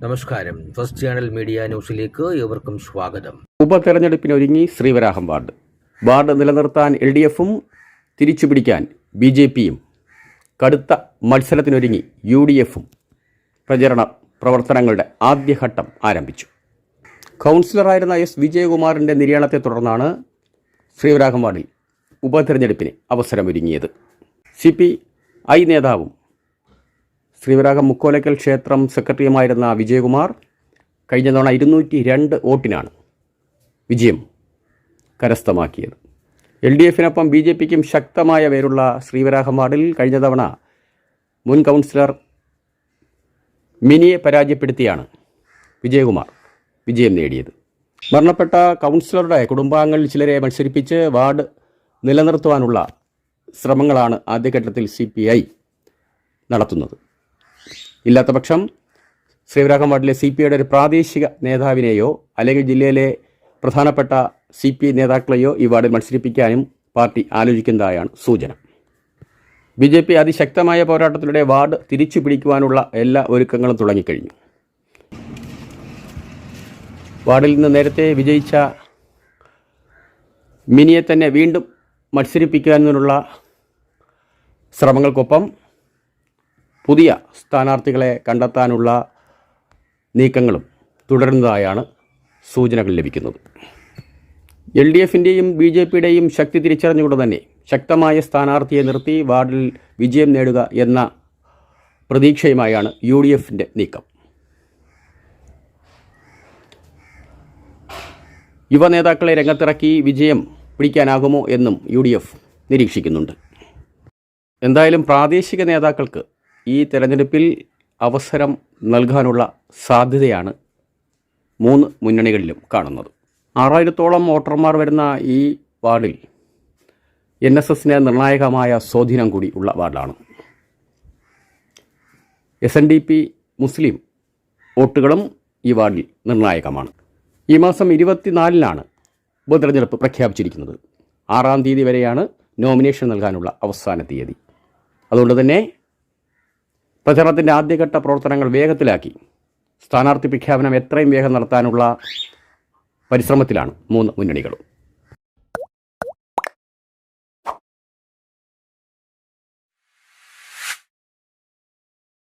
നമസ്കാരം. First channel media ന്യൂസിലേക്ക് ഏവർക്കും സ്വാഗതം. ഉപതെരഞ്ഞെടുപ്പിനൊരുങ്ങി ശ്രീവരാഹം വാർഡ് നിലനിർത്താൻ LDFും തിരിച്ചുപിടിക്കാൻ BJPയും കടുത്ത മത്സരത്തിനൊരുങ്ങി UDFും പ്രചരണ പ്രവർത്തനങ്ങളുടെ ആദ്യഘട്ടം ആരംഭിച്ചു. കൗൺസിലറായിരുന്ന S. വിജയകുമാറിൻ്റെ നിര്യാണത്തെ തുടർന്നാണ് ശ്രീവരാഹം വാർഡിൽ ഉപതെരഞ്ഞെടുപ്പിന് അവസരമൊരുങ്ങിയത്. CPI നേതാവും ശ്രീവരാഹം മുക്കോലക്കൽ ക്ഷേത്രം സെക്രട്ടറിയുമായിരുന്ന വിജയകുമാർ കഴിഞ്ഞ തവണ 202 വോട്ടിനാണ് വിജയം കരസ്ഥമാക്കിയത്. LDFിനൊപ്പം BJPക്കും ശക്തമായ പേരുള്ള ശ്രീവരാഹം വാർഡിൽ കഴിഞ്ഞ തവണ മുൻ കൗൺസിലർ മിനിയെ പരാജയപ്പെടുത്തിയാണ് വിജയകുമാർ വിജയം നേടിയത്. മരണപ്പെട്ട കൗൺസിലറുടെ കുടുംബാംഗങ്ങളിൽ ചിലരെ മത്സരിപ്പിച്ച് വാർഡ് നിലനിർത്തുവാനുള്ള ശ്രമങ്ങളാണ് ആദ്യഘട്ടത്തിൽ CPI നടത്തുന്നത്. ഇല്ലാത്തപക്ഷം ശ്രീവരാഹം വാർഡിലെ CPIയുടെ ഒരു പ്രാദേശിക നേതാവിനെയോ അല്ലെങ്കിൽ ജില്ലയിലെ പ്രധാനപ്പെട്ട CPI നേതാക്കളെയോ ഈ വാർഡിൽ മത്സരിപ്പിക്കാനും പാർട്ടി ആലോചിക്കുന്നതായാണ് സൂചന. BJP അതിശക്തമായ പോരാട്ടത്തിലൂടെ വാർഡ് തിരിച്ചു പിടിക്കുവാനുള്ള എല്ലാ ഒരുക്കങ്ങളും തുടങ്ങിക്കഴിഞ്ഞു. വാർഡിൽ നിന്ന് നേരത്തെ വിജയിച്ച മിനിയെ തന്നെ വീണ്ടും മത്സരിപ്പിക്കാനുള്ള ശ്രമങ്ങൾക്കൊപ്പം പുതിയ സ്ഥാനാർത്ഥികളെ കണ്ടെത്താനുള്ള നീക്കങ്ങളും തുടരുന്നതായാണ് സൂചനകൾ ലഭിക്കുന്നത്. LDFിൻ്റെയും BJPയുടെയും ശക്തി തിരിച്ചറിഞ്ഞുകൊണ്ട് തന്നെ ശക്തമായ സ്ഥാനാർത്ഥിയെ നിർത്തി വാർഡിൽ വിജയം നേടുക എന്ന പ്രതീക്ഷയുമായാണ് UDFിൻ്റെ നീക്കം. യുവ നേതാക്കളെ രംഗത്തിറക്കി വിജയം പിടിക്കാനാകുമോ എന്നും UDF നിരീക്ഷിക്കുന്നുണ്ട്. എന്തായാലും പ്രാദേശിക നേതാക്കൾക്ക് ഈ തെരഞ്ഞെടുപ്പിൽ അവസരം നൽകാനുള്ള സാധ്യതയാണ് മൂന്ന് മുന്നണികളിലും കാണുന്നത്. 6000-ഓളം വോട്ടർമാർ വരുന്ന ഈ വാർഡിൽ NSSന് നിർണായകമായ സ്വാധീനം കൂടി ഉള്ള വാർഡാണ്. SNDP മുസ്ലിം വോട്ടുകളും ഈ വാർഡിൽ നിർണായകമാണ്. ഈ മാസം 24-നാണ് ഉപതെരഞ്ഞെടുപ്പ് പ്രഖ്യാപിച്ചിരിക്കുന്നത്. 6-ാം തീയതി വരെയാണ് നോമിനേഷൻ നൽകാനുള്ള അവസാന തീയതി. അതുകൊണ്ട് തന്നെ പ്രചരണത്തിൻ്റെ ആദ്യഘട്ട പ്രവർത്തനങ്ങൾ വേഗത്തിലാക്കി സ്ഥാനാർത്ഥി പ്രഖ്യാപനം എത്രയും വേഗം നടത്താനുള്ള പരിശ്രമത്തിലാണ് മൂന്ന് മുന്നണികളും.